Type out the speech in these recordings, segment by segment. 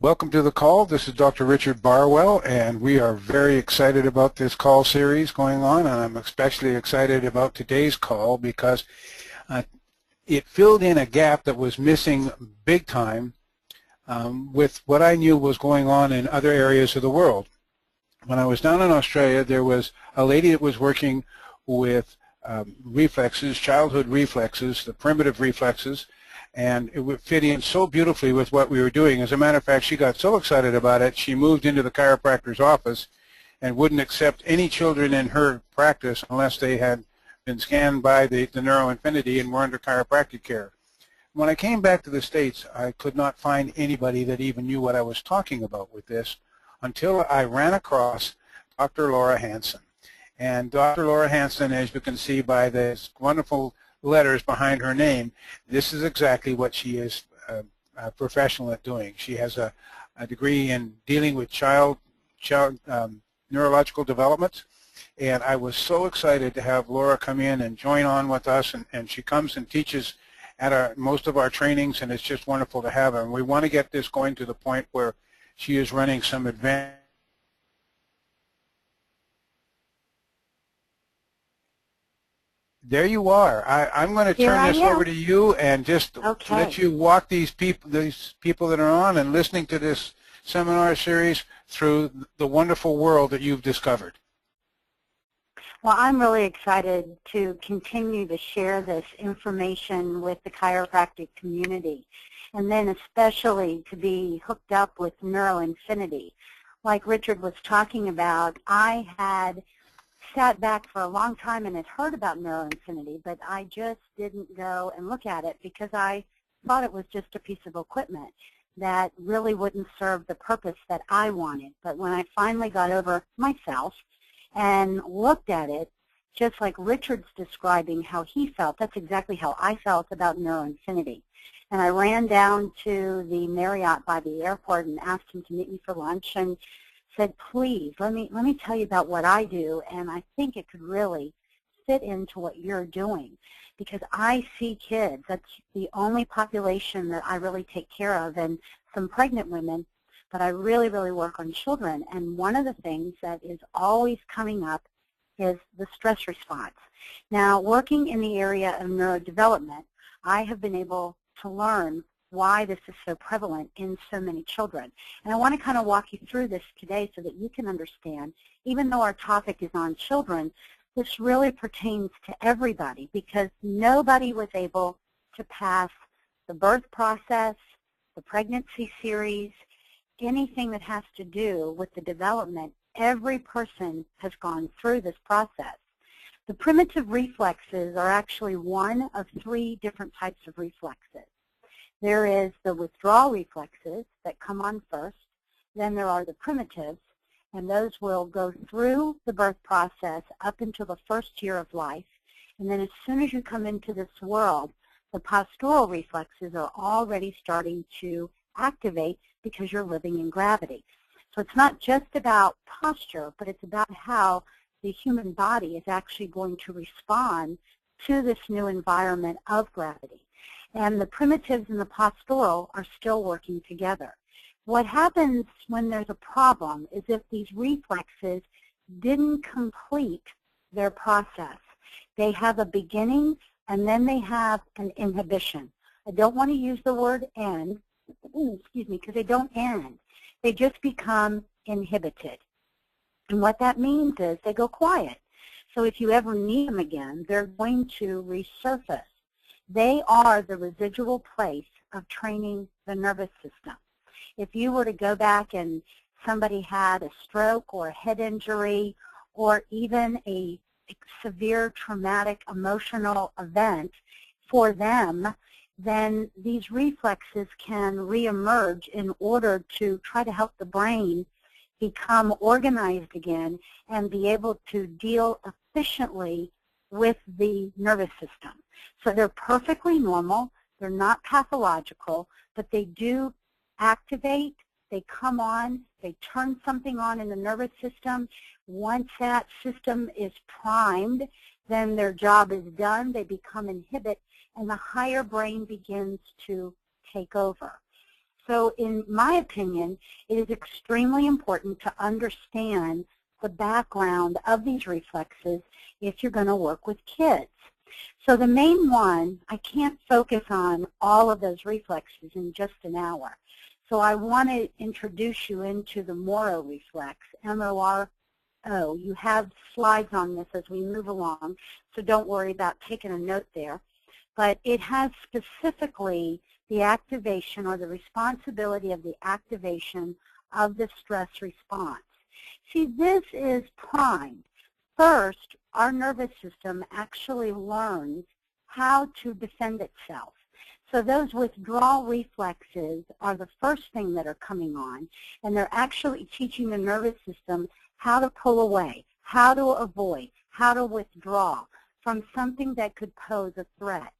Welcome to the call. This is Dr. Richard Barwell, and we are very excited about this call series going on, and I'm especially excited about today's call because it filled in a gap that was missing big time with what I knew was going on in other areas of the world. When I was down in Australia, there was a lady that was working with reflexes, childhood reflexes, the primitive reflexes, and it would fit in so beautifully with what we were doing. As a matter of fact, she got so excited about it, she moved into the chiropractor's office and wouldn't accept any children in her practice unless they had been scanned by the NeuroInfiniti and were under chiropractic care. When I came back to the States, I could not find anybody that even knew what I was talking about with this until I ran across Dr. Laura Hanson. And Dr. Laura Hanson, as you can see by this wonderful letters behind her name, this is exactly what she is a professional at doing. She has a degree in dealing with child neurological development, and I was so excited to have Laura come in and join on with us, and she comes and teaches at most of our trainings, and it's just wonderful to have her. And we want to get this going to the point where she is running some advanced. There you are. I'm going to turn this over to you and just let you walk these people that are on and listening to this seminar series through the wonderful world that you've discovered. Well, I'm really excited to continue to share this information with the chiropractic community, and then especially to be hooked up with NeuroInfiniti. Like Richard was talking about, I had sat back for a long time and had heard about NeuroInfiniti, but I just didn't go and look at it because I thought it was just a piece of equipment that really wouldn't serve the purpose that I wanted. But when I finally got over myself and looked at it, just like Richard's describing how he felt, that's exactly how I felt about NeuroInfiniti. And I ran down to the Marriott by the airport and asked him to meet me for lunch and said, please, let me tell you about what I do, and I think it could really fit into what you're doing, because I see kids. That's the only population that I really take care of, and some pregnant women, but I really, really work on children. And one of the things that is always coming up is the stress response. Now, working in the area of neurodevelopment, I have been able to learn why this is so prevalent in so many children. And I want to kind of walk you through this today so that you can understand, even though our topic is on children, this really pertains to everybody, because nobody was able to pass the birth process, the pregnancy series, anything that has to do with the development. Every person has gone through this process. The primitive reflexes are actually one of three different types of reflexes. There is the withdrawal reflexes that come on first, then there are the primitives, and those will go through the birth process up until the first year of life, and then as soon as you come into this world, the postural reflexes are already starting to activate because you're living in gravity. So it's not just about posture, but it's about how the human body is actually going to respond to this new environment of gravity. And the primitives and the postural are still working together. What happens when there's a problem is if these reflexes didn't complete their process. They have a beginning and then they have an inhibition. I don't want to use the word end, excuse me, because they don't end. They just become inhibited. And what that means is they go quiet. So if you ever need them again, they're going to resurface. They are the residual place of training the nervous system. If you were to go back and somebody had a stroke or a head injury or even a severe traumatic emotional event for them, then these reflexes can reemerge in order to try to help the brain become organized again and be able to deal efficiently with the nervous system. So they're perfectly normal, they're not pathological, but they do activate, they come on, they turn something on in the nervous system. Once that system is primed, then their job is done, they become inhibit, and the higher brain begins to take over. So in my opinion, it is extremely important to understand the background of these reflexes if you're going to work with kids. So the main one, I can't focus on all of those reflexes in just an hour. So I want to introduce you into the Moro reflex, M-O-R-O. You have slides on this as we move along, so don't worry about taking a note there. But it has specifically the activation or the responsibility of the activation of the stress response. See, this is primed. First, our nervous system actually learns how to defend itself. So those withdrawal reflexes are the first thing that are coming on, and they're actually teaching the nervous system how to pull away, how to avoid, how to withdraw from something that could pose a threat.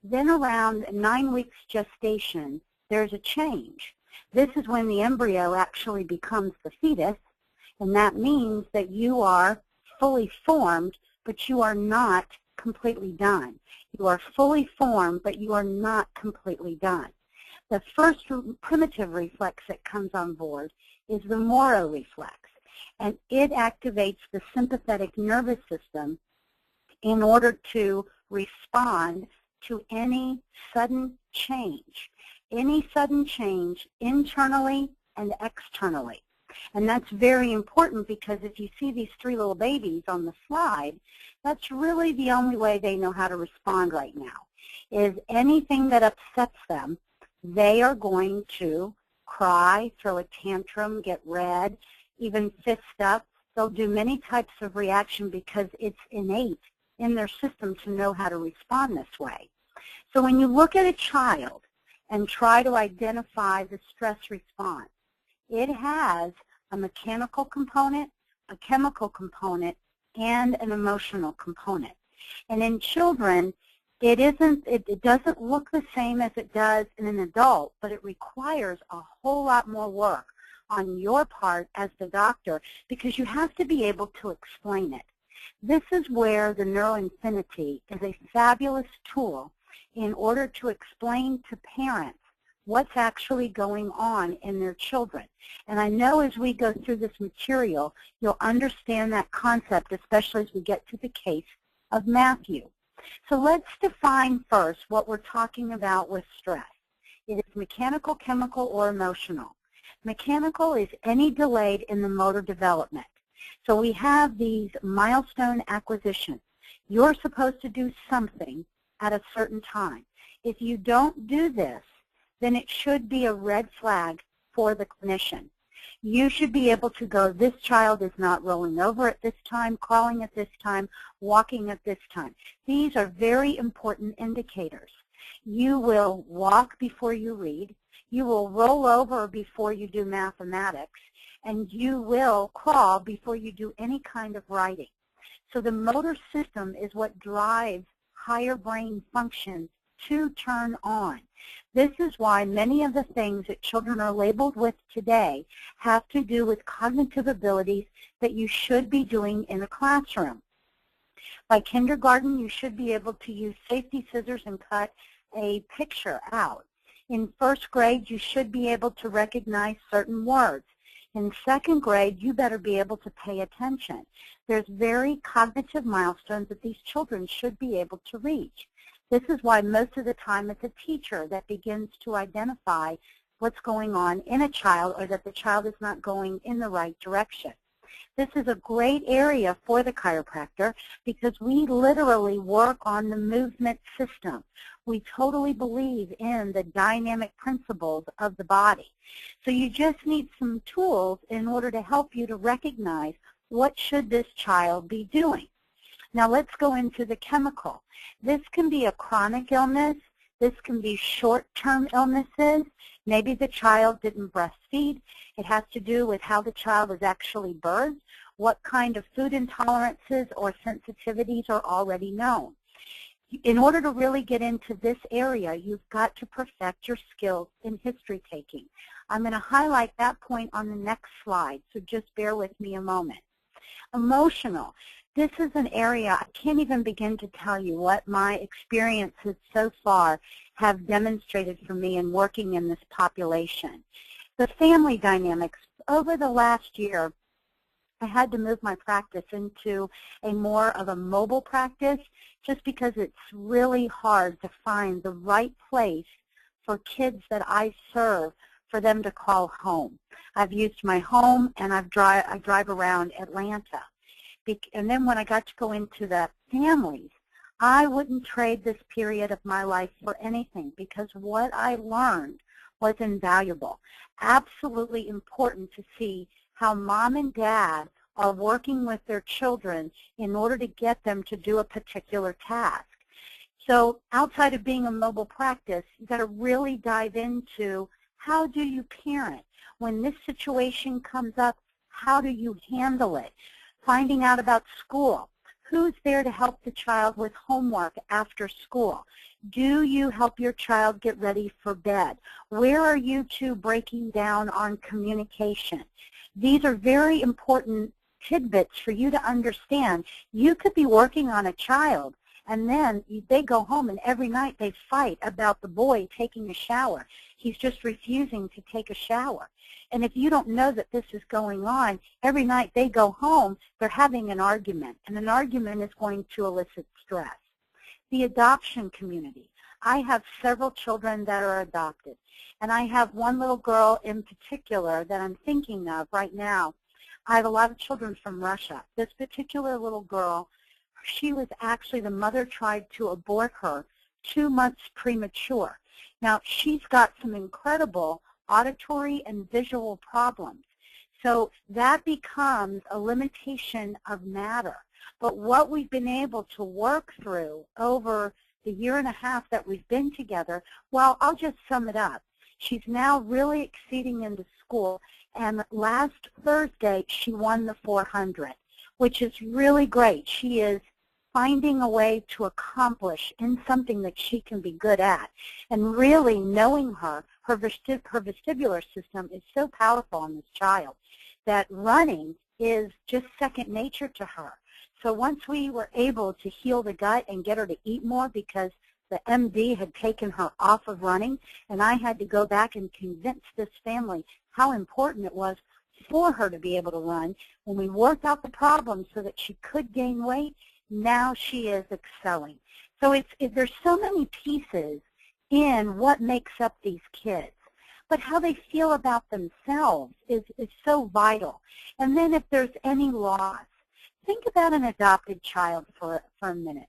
Then around 9 weeks gestation, there's a change. This is when the embryo actually becomes the fetus, and that means that you are fully formed, but you are not completely done. You are fully formed, but you are not completely done. The first primitive reflex that comes on board is the Moro reflex, and it activates the sympathetic nervous system in order to respond to any sudden change internally and externally. And that's very important because if you see these three little babies on the slide, that's really the only way they know how to respond right now, is anything that upsets them, they are going to cry, throw a tantrum, get red, even fist up. They'll do many types of reaction because it's innate in their system to know how to respond this way. So when you look at a child and try to identify the stress response, it has a mechanical component, a chemical component, and an emotional component. And in children, it doesn't look the same as it does in an adult, but it requires a whole lot more work on your part as the doctor because you have to be able to explain it. This is where the NeuroInfiniti is a fabulous tool in order to explain to parents what's actually going on in their children. And I know as we go through this material, you'll understand that concept, especially as we get to the case of Matthew. So let's define first what we're talking about with stress. It is mechanical, chemical, or emotional. Mechanical is any delayed in the motor development. So we have these milestone acquisitions. You're supposed to do something at a certain time. If you don't do this, then it should be a red flag for the clinician. You should be able to go, this child is not rolling over at this time, crawling at this time, walking at this time. These are very important indicators. You will walk before you read, you will roll over before you do mathematics, and you will crawl before you do any kind of writing. So the motor system is what drives higher brain functions to turn on. This is why many of the things that children are labeled with today have to do with cognitive abilities that you should be doing in a classroom. By kindergarten, you should be able to use safety scissors and cut a picture out. In first grade, you should be able to recognize certain words. In second grade, you better be able to pay attention. There's very cognitive milestones that these children should be able to reach. This is why most of the time it's a teacher that begins to identify what's going on in a child or that the child is not going in the right direction. This is a great area for the chiropractor because we literally work on the movement system. We totally believe in the dynamic principles of the body. So you just need some tools in order to help you to recognize what should this child be doing. Now let's go into the chemical. This can be a chronic illness. This can be short-term illnesses. Maybe the child didn't breastfeed. It has to do with how the child was actually birthed, what kind of food intolerances or sensitivities are already known. In order to really get into this area, you've got to perfect your skills in history taking. I'm going to highlight that point on the next slide, so just bear with me a moment. Emotional. this is an area I can't even begin to tell you what my experiences so far have demonstrated for me in working in this population. The family dynamics, over the last year, I had to move my practice into a more of a mobile practice just because it's really hard to find the right place for kids that I serve for them to call home. I've used my home and I drive around Atlanta. And then when I got to go into the families, I wouldn't trade this period of my life for anything because what I learned was invaluable. Absolutely important to see how mom and dad are working with their children in order to get them to do a particular task. So outside of being a mobile practice, you've got to really dive into how do you parent? When this situation comes up, how do you handle it? Finding out about school. Who's there to help the child with homework after school? Do you help your child get ready for bed? Where are you two breaking down on communication? These are very important tidbits for you to understand. You could be working on a child and then they go home and every night they fight about the boy taking a shower. He's just refusing to take a shower. And if you don't know that this is going on, every night they go home, they're having an argument, and an argument is going to elicit stress. The adoption community. I have several children that are adopted, and I have one little girl in particular that I'm thinking of right now. I have a lot of children from Russia. This particular little girl, she was actually, the mother tried to abort her 2 months premature. Now, she's got some incredible auditory and visual problems. So that becomes a limitation of matter. But what we've been able to work through over the year and a half that we've been together, well, I'll just sum it up. She's now really exceeding into school, and last Thursday she won the 400, which is really great. She is finding a way to accomplish in something that she can be good at. And really knowing her vestibular system is so powerful in this child that running is just second nature to her. So once we were able to heal the gut and get her to eat more because the MD had taken her off of running, and I had to go back and convince this family how important it was for her to be able to run. When we worked out the problem so that she could gain weight, now she is excelling. So there's so many pieces in what makes up these kids. But how they feel about themselves is so vital. And then if there's any loss, think about an adopted child for a minute.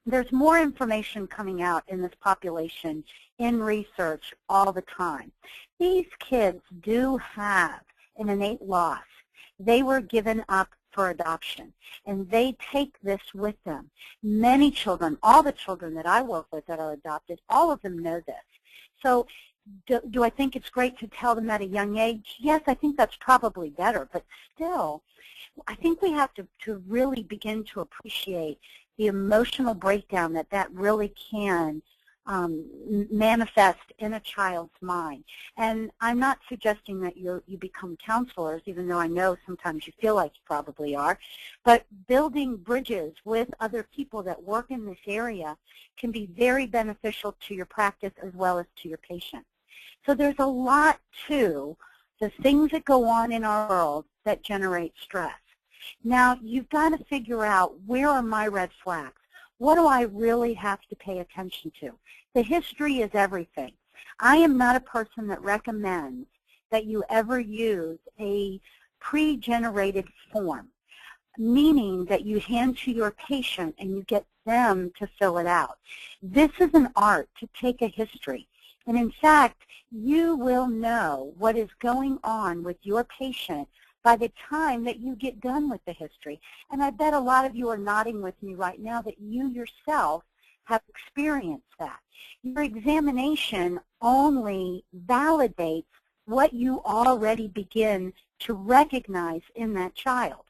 There's more information coming out in this population in research all the time. These kids do have an innate loss. They were given up for adoption, and they take this with them. Many children, all the children that I work with that are adopted, all of them know this. So do I think it's great to tell them at a young age? Yes, I think that's probably better, but still, I think we have to really begin to appreciate the emotional breakdown that really can manifest in a child's mind. And I'm not suggesting that you become counselors, even though I know sometimes you feel like you probably are, but building bridges with other people that work in this area can be very beneficial to your practice as well as to your patient. So there's a lot to the things that go on in our world that generate stress. Now, you've got to figure out, where are my red flags? What do I really have to pay attention to? The history is everything. I am not a person that recommends that you ever use a pre-generated form, meaning that you hand to your patient and you get them to fill it out. This is an art to take a history. And in fact, you will know what is going on with your patient by the time that you get done with the history. And I bet a lot of you are nodding with me right now that you yourself have experienced that. Your examination only validates what you already begin to recognize in that child.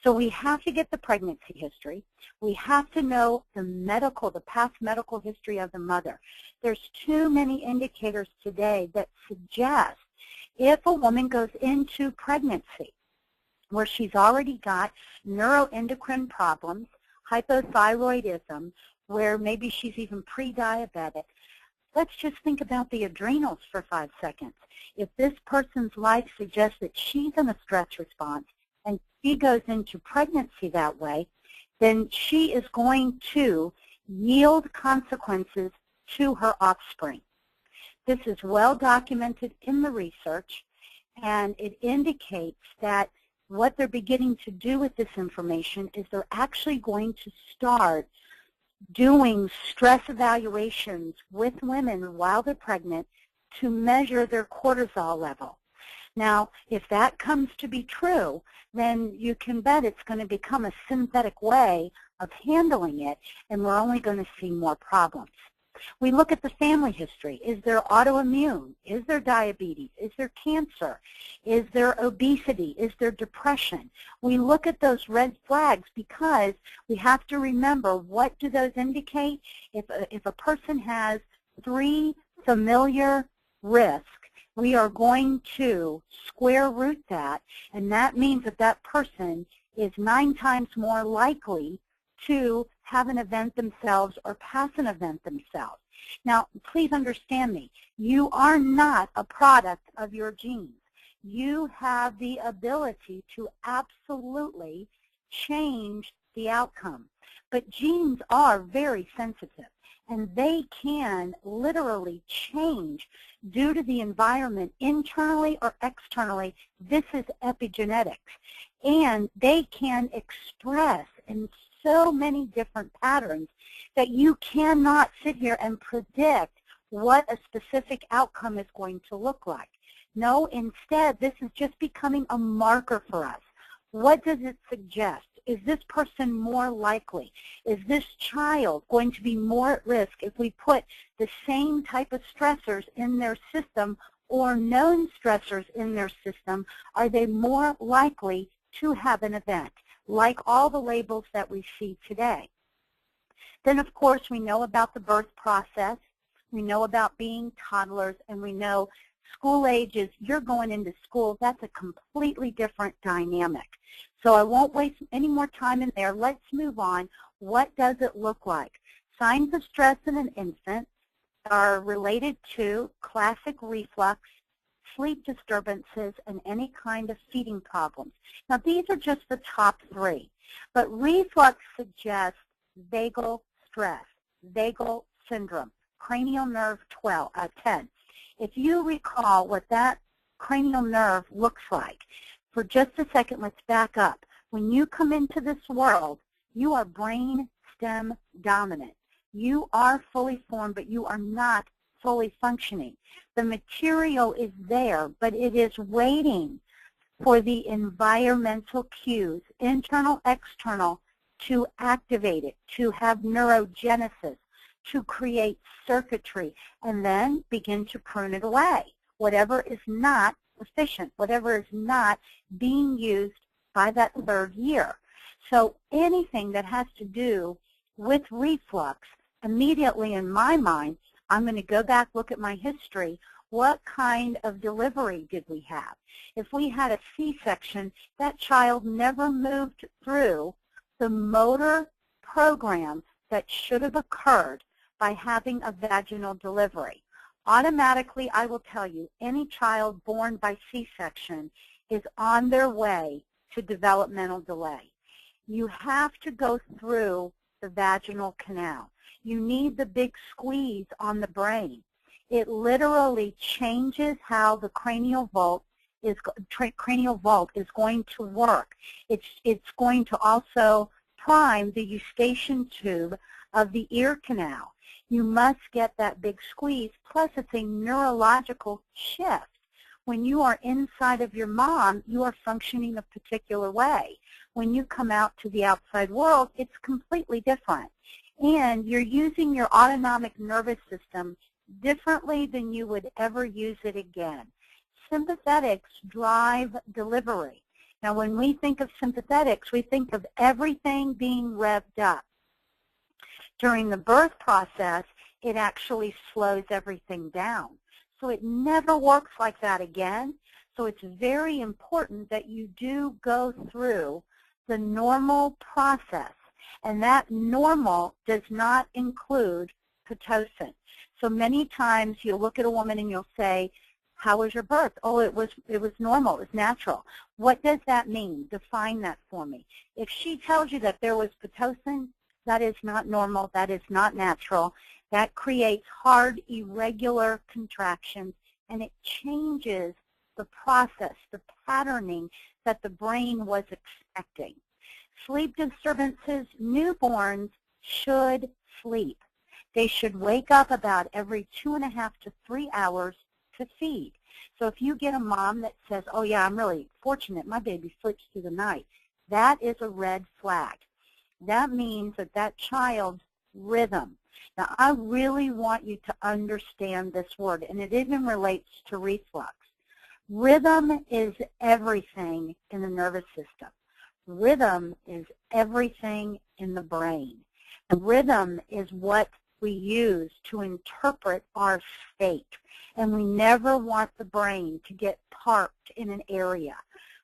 So we have to get the pregnancy history. We have to know the past medical history of the mother. There's too many indicators today that suggest if a woman goes into pregnancy where she's already got neuroendocrine problems, hypothyroidism, where maybe she's even pre-diabetic. Let's just think about the adrenals for 5 seconds. If this person's life suggests that she's in a stress response and she goes into pregnancy that way, then she is going to yield consequences to her offspring. This is well documented in the research, and it indicates that what they're beginning to do with this information is they're actually going to start doing stress evaluations with women while they're pregnant to measure their cortisol level. Now, if that comes to be true, then you can bet it's going to become a synthetic way of handling it, and we're only going to see more problems. We look at the family history. Is there autoimmune? Is there diabetes? Is there cancer? Is there obesity? Is there depression? We look at those red flags because we have to remember, what do those indicate? If a person has 3 familiar risks, we are going to square root that, and that means that that person is 9 times more likely to have an event themselves or pass an event themselves. Now, please understand me. You are not a product of your genes. You have the ability to absolutely change the outcome. But genes are very sensitive, and they can literally change due to the environment internally or externally. This is epigenetics. And they can express in so many different patterns that you cannot sit here and predict what a specific outcome is going to look like. No, instead, this is just becoming a marker for us. What does it suggest? Is this person more likely? Is this child going to be more at risk if we put the same type of stressors in their system or known stressors in their system? Are they more likely to have an event, like all the labels that we see today? Then, of course, we know about the birth process. We know about being toddlers, and we know school ages. You're going into school. That's a completely different dynamic. So I won't waste any more time in there. Let's move on. What does it look like? Signs of stress in an infant are related to classic reflux, sleep disturbances, and any kind of feeding problems. Now, these are just the top 3. But reflux suggests vagal stress, vagal syndrome, cranial nerve 10. If you recall what that cranial nerve looks like, for just a second, let's back up. When you come into this world, you are brain stem dominant. You are fully formed, but you are not fully functioning. The material is there, but it is waiting for the environmental cues, internal, external, to activate it, to have neurogenesis, to create circuitry, and then begin to prune it away. Whatever is not efficient, whatever is not being used by that 3rd year. So anything that has to do with reflux, immediately in my mind, I'm going to go back, look at my history. What kind of delivery did we have? If we had a C-section, that child never moved through the motor program that should have occurred by having a vaginal delivery. Automatically, I will tell you, any child born by C-section is on their way to developmental delay. You have to go through the vaginal canal. You need the big squeeze on the brain. It literally changes how the cranial vault is going to work. It's going to also prime the eustachian tube of the ear canal. You must get that big squeeze, plus it's a neurological shift. When you are inside of your mom, you are functioning a particular way. When you come out to the outside world, it's completely different. And you're using your autonomic nervous system differently than you would ever use it again. Sympathetics drive delivery. Now, when we think of sympathetics, we think of everything being revved up. During the birth process, it actually slows everything down. So it never works like that again. So it's very important that you do go through the normal process. And that normal does not include Pitocin. So many times you'll look at a woman and you'll say, how was your birth? Oh, it was normal, it was natural. What does that mean? Define that for me. If she tells you that there was Pitocin, that is not normal, that is not natural. That creates hard, irregular contractions, and it changes the process, the patterning that the brain was expecting. Sleep disturbances, newborns should sleep. They should wake up about every 2.5 to 3 hours to feed. So if you get a mom that says, oh yeah, I'm really fortunate, my baby sleeps through the night, that is a red flag. That means that that child's rhythm. Now I really want you to understand this word, and it even relates to reflux. Rhythm is everything in the nervous system. Rhythm is everything in the brain. And rhythm is what we use to interpret our state. And we never want the brain to get parked in an area.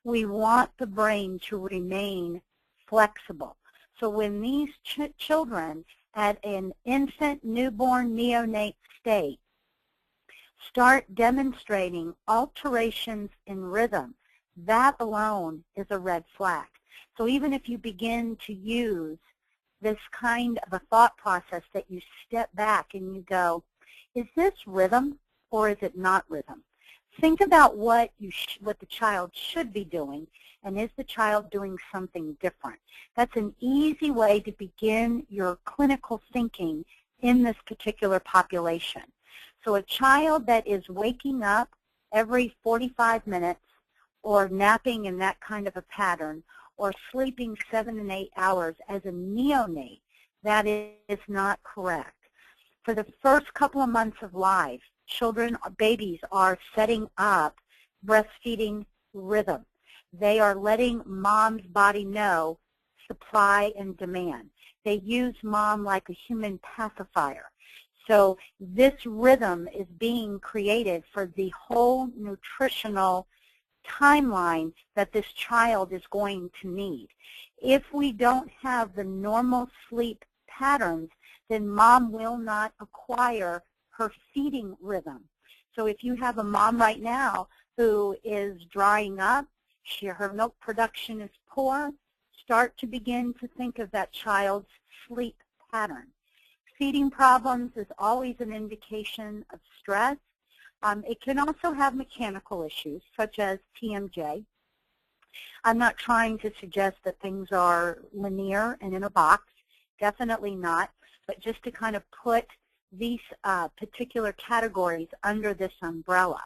We want the brain to remain flexible. So when these children at an infant, newborn, neonate state start demonstrating alterations in rhythm, that alone is a red flag. So even if you begin to use this kind of a thought process that you step back and you go, is this rhythm or is it not rhythm? Think about what the child should be doing, and is the child doing something different? That's an easy way to begin your clinical thinking in this particular population. So a child that is waking up every 45 minutes or napping in that kind of a pattern or sleeping 7 and 8 hours as a neonate, that is not correct. For the first couple of months of life, babies are setting up breastfeeding rhythm. They are letting mom's body know supply and demand. They use mom like a human pacifier. So this rhythm is being created for the whole nutritional timeline that this child is going to need. If we don't have the normal sleep patterns, then mom will not acquire her feeding rhythm. So if you have a mom right now who is drying up, her milk production is poor, start to begin to think of that child's sleep pattern. Feeding problems is always an indication of stress. It can also have mechanical issues, such as TMJ. I'm not trying to suggest that things are linear and in a box. Definitely not. But just to kind of put these particular categories under this umbrella.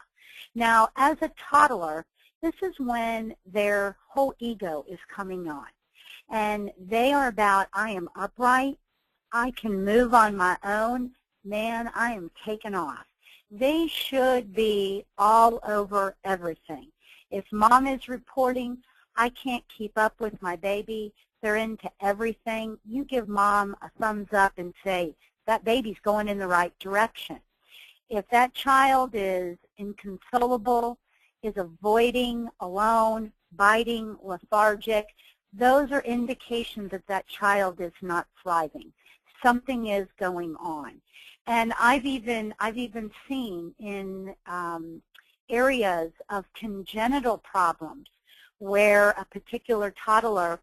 Now, as a toddler, this is when their whole ego is coming on. And they are about, I am upright, I can move on my own, man, I am taken off. They should be all over everything. If mom is reporting, I can't keep up with my baby, they're into everything, you give mom a thumbs up and say, that baby's going in the right direction. If that child is inconsolable, is avoiding, alone, biting, lethargic, those are indications that that child is not thriving. Something is going on. And I've even seen in areas of congenital problems where a particular toddler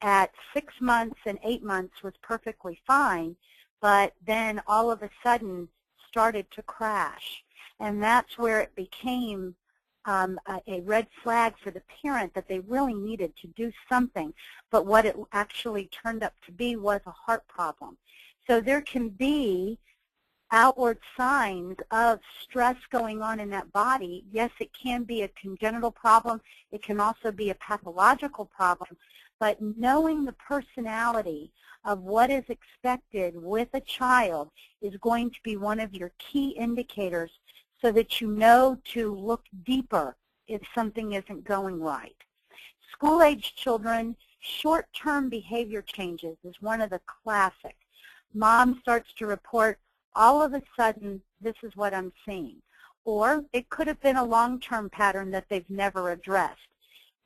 at 6 months and 8 months was perfectly fine, but then all of a sudden started to crash. And that's where it became a red flag for the parent that they really needed to do something, but what it actually turned up to be was a heart problem. So there can be outward signs of stress going on in that body. Yes, it can be a congenital problem. It can also be a pathological problem. But knowing the personality of what is expected with a child is going to be one of your key indicators so that you know to look deeper if something isn't going right. School-age children, short-term behavior changes is one of the classic. Mom starts to report, all of a sudden, this is what I'm seeing. Or it could have been a long-term pattern that they've never addressed.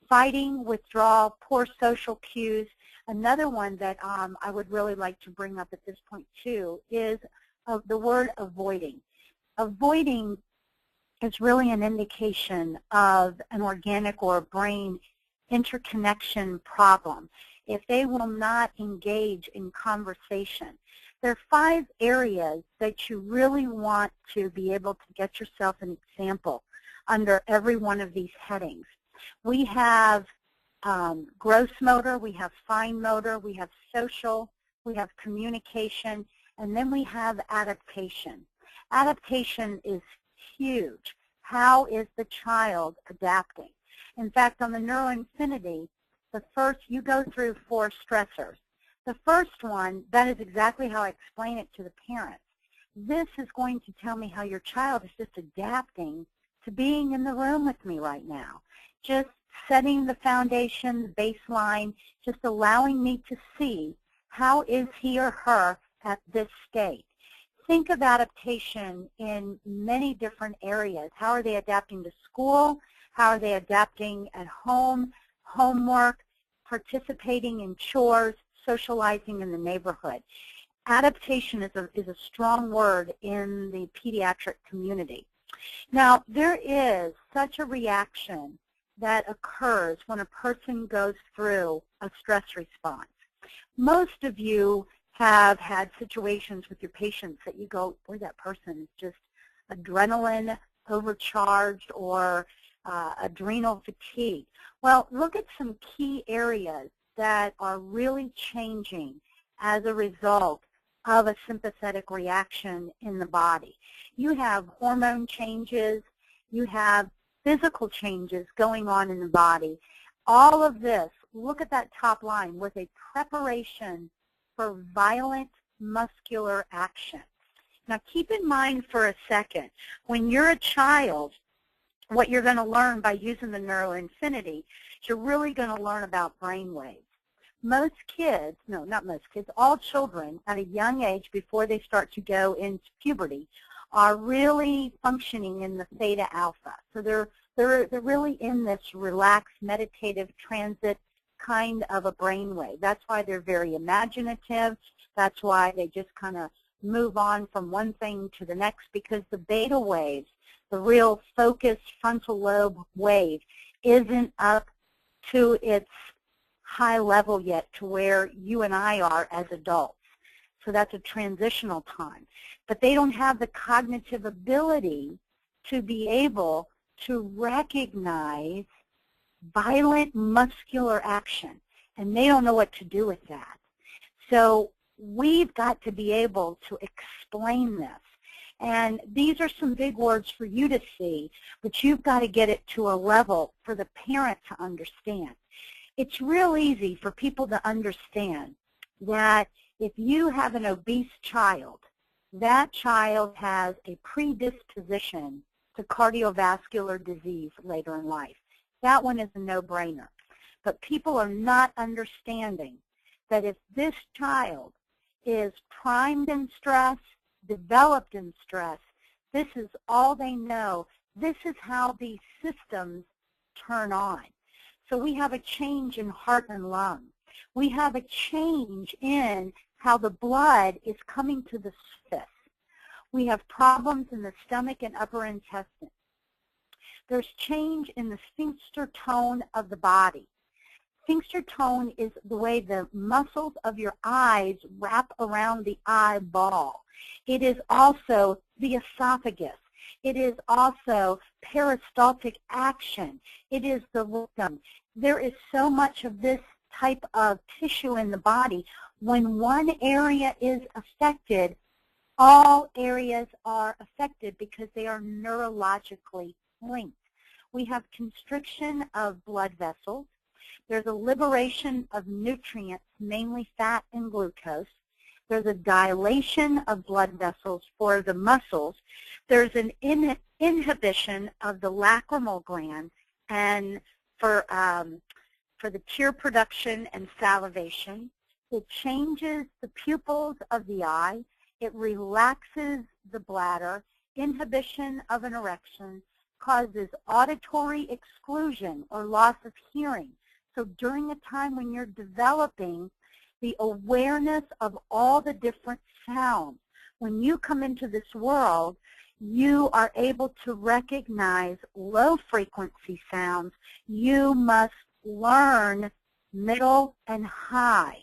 Fighting, withdrawal, poor social cues. Another one that I would really like to bring up at this point too is the word avoiding. Avoiding is really an indication of an organic or brain interconnection problem. If they will not engage in conversation, there are 5 areas that you really want to be able to get yourself an example under every one of these headings. We have gross motor, we have fine motor, we have social, we have communication, and then we have adaptation. Adaptation is huge. How is the child adapting? In fact, on the NeuroInfiniti, you go through 4 stressors. The first one, that is exactly how I explain it to the parents. This is going to tell me how your child is just adapting to being in the room with me right now. Just setting the foundation, the baseline, just allowing me to see how is he or her at this state. Think of adaptation in many different areas. How are they adapting to school? How are they adapting at home, homework, participating in chores, socializing in the neighborhood? Adaptation is a strong word in the pediatric community. Now, there is such a reaction that occurs when a person goes through a stress response. Most of you have had situations with your patients that you go, boy, that person is just adrenaline overcharged or adrenal fatigue. Well, look at some key areas that are really changing as a result of a sympathetic reaction in the body. You have hormone changes, you have physical changes going on in the body. All of this, look at that top line, with a preparation for violent muscular action. Now keep in mind for a second, when you're a child, what you're going to learn by using the NeuroInfiniti is you're really going to learn about brain waves. Most kids, no, not most kids, all children at a young age before they start to go into puberty are really functioning in the theta alpha. So they're really in this relaxed, meditative transit kind of a brainwave. That's why they're very imaginative. That's why they just kind of move on from one thing to the next, because the beta waves, the real focused frontal lobe wave, isn't up to its high level yet to where you and I are as adults. So that's a transitional time. But they don't have the cognitive ability to be able to recognize violent muscular action, and they don't know what to do with that. So we've got to be able to explain this. And these are some big words for you to see, but you've got to get it to a level for the parent to understand. It's real easy for people to understand that if you have an obese child, that child has a predisposition to cardiovascular disease later in life. That one is a no-brainer. But people are not understanding that if this child is primed in stress, developed in stress, this is all they know. This is how these systems turn on. So we have a change in heart and lung. We have a change in how the blood is coming to the surface. We have problems in the stomach and upper intestine. There's change in the sphincter tone of the body. Sphincter tone is the way the muscles of your eyes wrap around the eyeball. It is also the esophagus. It is also peristaltic action. It is the rectum. There is so much of this type of tissue in the body. When one area is affected, all areas are affected because they are neurologically linked. We have constriction of blood vessels. There's a liberation of nutrients, mainly fat and glucose. There's a dilation of blood vessels for the muscles. There's an inhibition of the lacrimal gland and for the tear production and salivation. It changes the pupils of the eye. It relaxes the bladder. inhibition of an erection causes auditory exclusion or loss of hearing. So during a time when you're developing the awareness of all the different sounds, when you come into this world, you are able to recognize low frequency sounds. You must learn middle and high.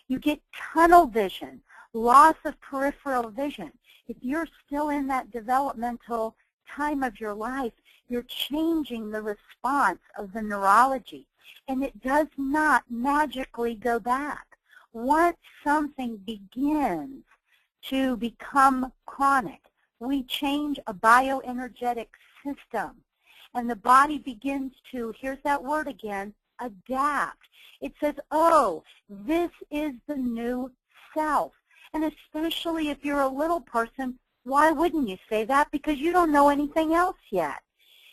You get tunnel vision, loss of peripheral vision. If you're still in that developmental time of your life, you're changing the response of the neurology, and it does not magically go back. Once something begins to become chronic, we change a bioenergetic system, and the body begins to, here's that word again, adapt. It says, oh, this is the new self. And especially if you're a little person, why wouldn't you say that? Because you don't know anything else yet.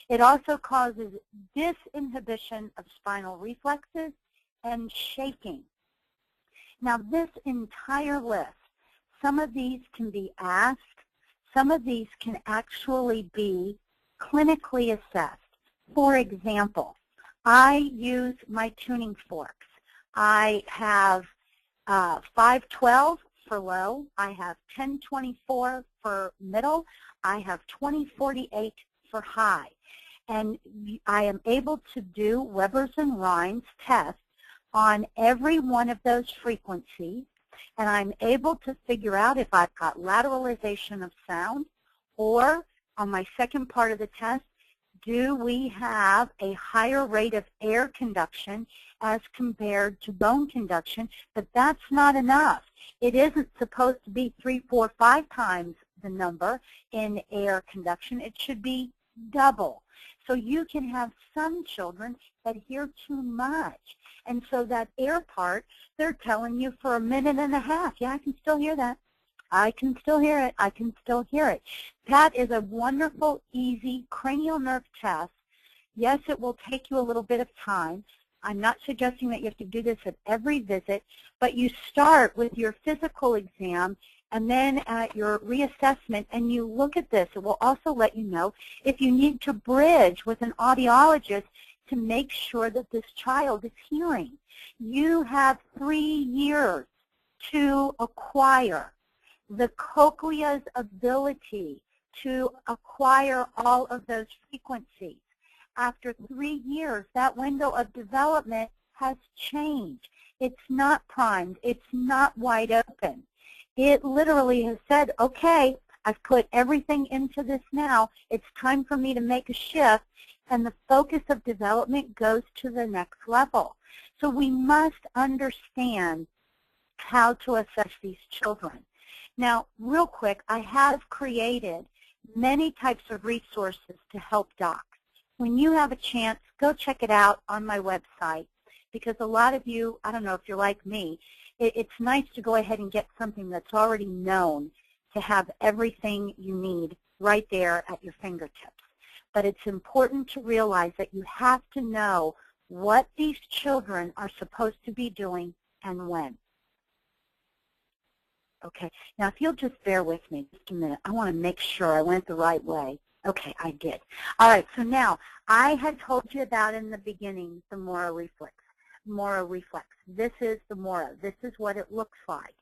It also causes disinhibition of spinal reflexes and shaking. Now, this entire list, some of these can be asked. Some of these can actually be clinically assessed. For example, I use my tuning forks. I have 512 for low. I have 1024 for middle. I have 2048 for high. And I am able to do Weber's and Rhine's tests on every one of those frequencies, and I'm able to figure out if I've got lateralization of sound, or on my second part of the test, do we have a higher rate of air conduction as compared to bone conduction? But that's not enough. It isn't supposed to be 3, 4, 5 times the number in air conduction. It should be double. So you can have some children that hear too much. And so that air part, they're telling you for a minute and a half, yeah, I can still hear that. I can still hear it. I can still hear it. That is a wonderful, easy cranial nerve test. Yes, it will take you a little bit of time. I'm not suggesting that you have to do this at every visit, but you start with your physical exam and then at your reassessment, and you look at this. It will also let you know if you need to bridge with an audiologist to make sure that this child is hearing. You have 3 years to acquire the cochlea's ability to acquire all of those frequencies. After 3 years, that window of development has changed. It's not primed. It's not wide open. It literally has said, okay, I've put everything into this now. It's time for me to make a shift, and the focus of development goes to the next level. So we must understand how to assess these children. Now, real quick, I have created many types of resources to help docs. When you have a chance, go check it out on my website, because a lot of you, I don't know if you're like me, it's nice to go ahead and get something that's already known, to have everything you need right there at your fingertips. But it's important to realize that you have to know what these children are supposed to be doing and when. Okay, now if you'll just bear with me just a minute, I want to make sure I went the right way. Okay, I did. All right, so now I had told you about in the beginning the Moro reflex. Moro reflex. This is the Moro. This is what it looks like.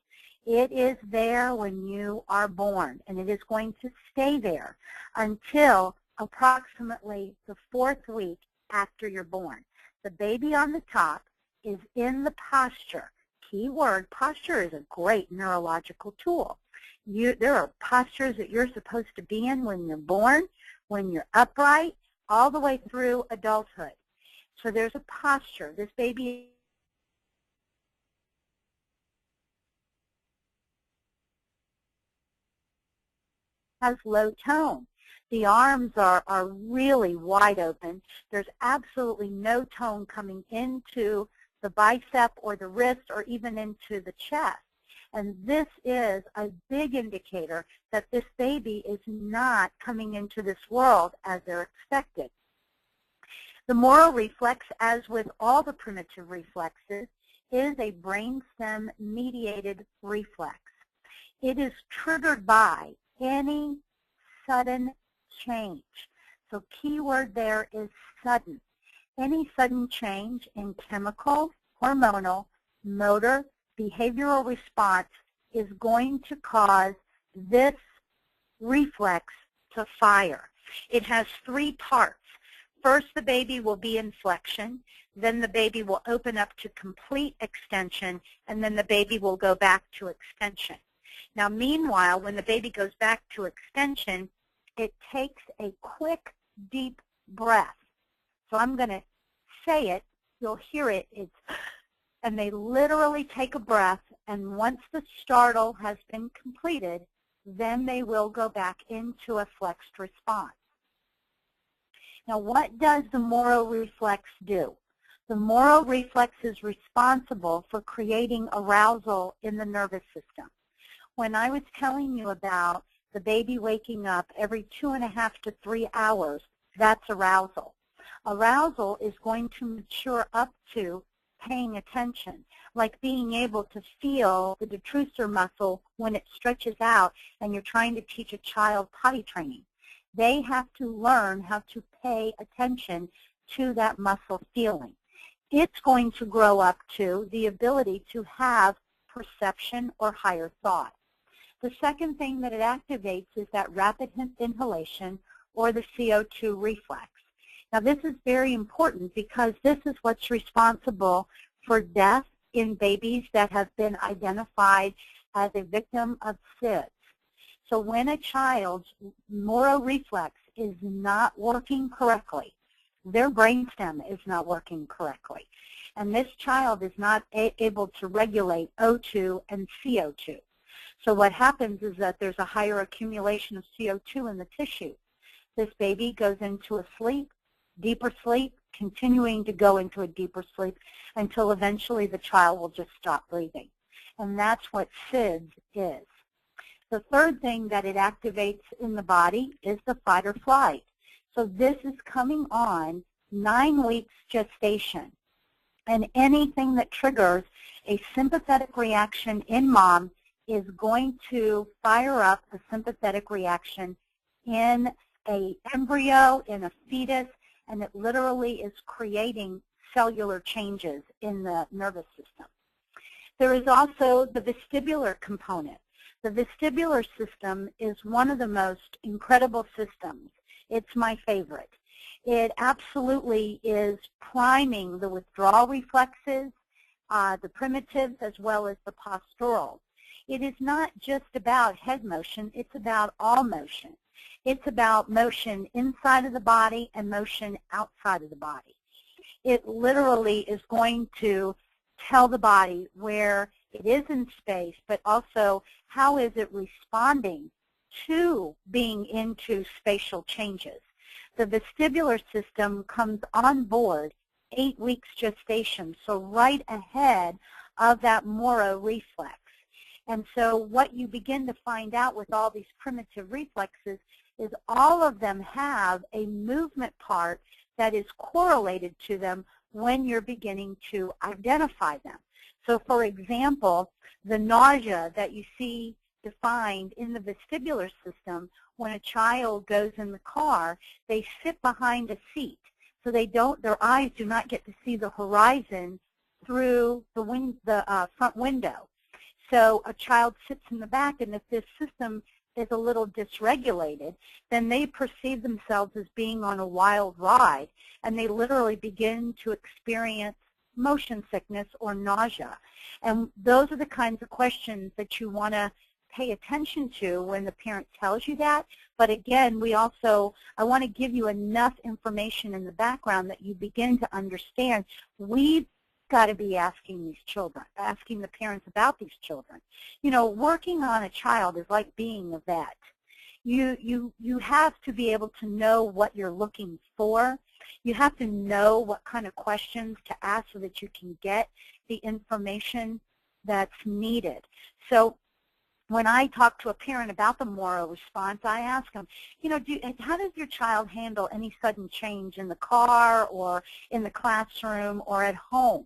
It is there when you are born, and it is going to stay there until approximately the 4th week after you're born. The baby on the top is in the posture. Key word, posture is a great neurological tool. There are postures that you're supposed to be in when you're born, when you're upright, all the way through adulthood. So there's a posture. This baby has low tone. The arms are really wide open. There's absolutely no tone coming into the bicep or the wrist or even into the chest. And this is a big indicator that this baby is not coming into this world as they're expected. The Moro reflex, as with all the primitive reflexes, is a brainstem-mediated reflex. It is triggered by any sudden change. So key word there is sudden. Any sudden change in chemical, hormonal, motor, behavioral response is going to cause this reflex to fire. It has three parts. First, the baby will be in flexion, then the baby will open up to complete extension, and then the baby will go back to extension. Now, meanwhile, when the baby goes back to extension, it takes a quick, deep breath. So I'm going to say it. You'll hear it. And they literally take a breath, and once the startle has been completed, then they will go back into a flexed response. Now, what does the Moro reflex do? The Moro reflex is responsible for creating arousal in the nervous system. When I was telling you about the baby waking up every 2.5 to 3 hours, that's arousal. Arousal is going to mature up to paying attention, like being able to feel the detrusor muscle when it stretches out and you're trying to teach a child potty training. They have to learn how to pay attention to that muscle feeling. It's going to grow up to the ability to have perception or higher thought. The second thing that it activates is that rapid inhalation or the CO2 reflex. Now, this is very important because this is what's responsible for death in babies that have been identified as a victim of SIDS. So when a child's Moro reflex is not working correctly, their brainstem is not working correctly, and this child is not able to regulate O2 and CO2. So what happens is that there's a higher accumulation of CO2 in the tissue. This baby goes into a sleep, deeper sleep, continuing to go into a deeper sleep until eventually the child will just stop breathing. And that's what SIDS is. The third thing that it activates in the body is the fight or flight. So this is coming on 9 weeks gestation. And anything that triggers a sympathetic reaction in mom is going to fire up a sympathetic reaction in an embryo, in a fetus, and it literally is creating cellular changes in the nervous system. There is also the vestibular component. The vestibular system is one of the most incredible systems. It's my favorite. It absolutely is priming the withdrawal reflexes, the primitives, as well as the postural. It is not just about head motion, it's about all motion. It's about motion inside of the body and motion outside of the body. It literally is going to tell the body where it is in space, but also how is it responding to being into spatial changes. The vestibular system comes on board 8 weeks gestation, so right ahead of that Moro reflex. And so what you begin to find out with all these primitive reflexes is all of them have a movement part that is correlated to them when you're beginning to identify them. So for example, the nausea that you see defined in the vestibular system, when a child goes in the car, they sit behind a seat. So they don't, their eyes do not get to see the horizon through the front window. So a child sits in the back, and if this system is a little dysregulated, then they perceive themselves as being on a wild ride, and they literally begin to experience motion sickness or nausea. And those are the kinds of questions that you want to pay attention to when the parent tells you that. But again, I want to give you enough information in the background that you begin to understand we've got to be asking these children, asking the parents about these children. You know, working on a child is like being a vet. You have to be able to know what you're looking for. You have to know what kind of questions to ask so that you can get the information that's needed. So when I talk to a parent about the Moro response, I ask them, you know, how does your child handle any sudden change in the car or in the classroom or at home?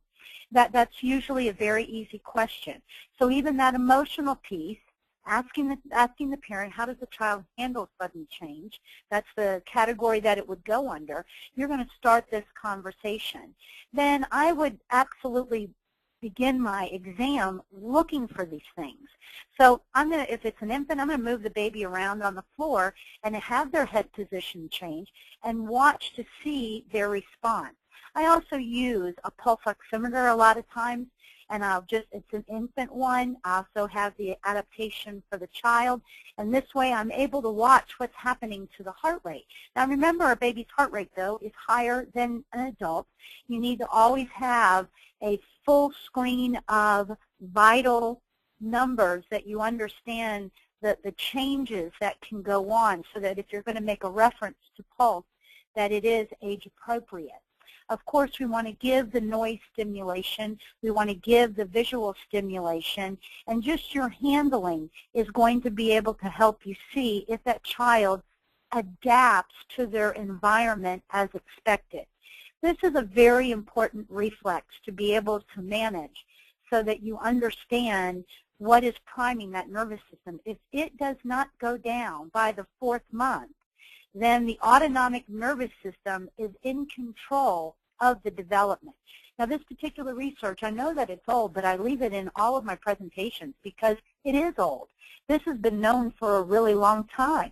That's usually a very easy question. So even that emotional piece, asking the parent, how does the child handle sudden change? That's the category that it would go under. You're going to start this conversation. Then I would absolutely begin my exam looking for these things. So if it's an infant, I'm going to move the baby around on the floor and have their head position change and watch to see their response. I also use a pulse oximeter a lot of times, and it's an infant one. I also have the adaptation for the child, and this way I'm able to watch what's happening to the heart rate. Now remember, a baby's heart rate, though, is higher than an adult. You need to always have a full screen of vital numbers that you understand the changes that can go on, so that if you're going to make a reference to pulse, that it is age appropriate. Of course, we want to give the noise stimulation, we want to give the visual stimulation, and just your handling is going to be able to help you see if that child adapts to their environment as expected. This is a very important reflex to be able to manage, so that you understand what is priming that nervous system. If it does not go down by the 4th month, then the autonomic nervous system is in control of the development. Now this particular research, I know that it's old, but I leave it in all of my presentations because it is old. This has been known for a really long time.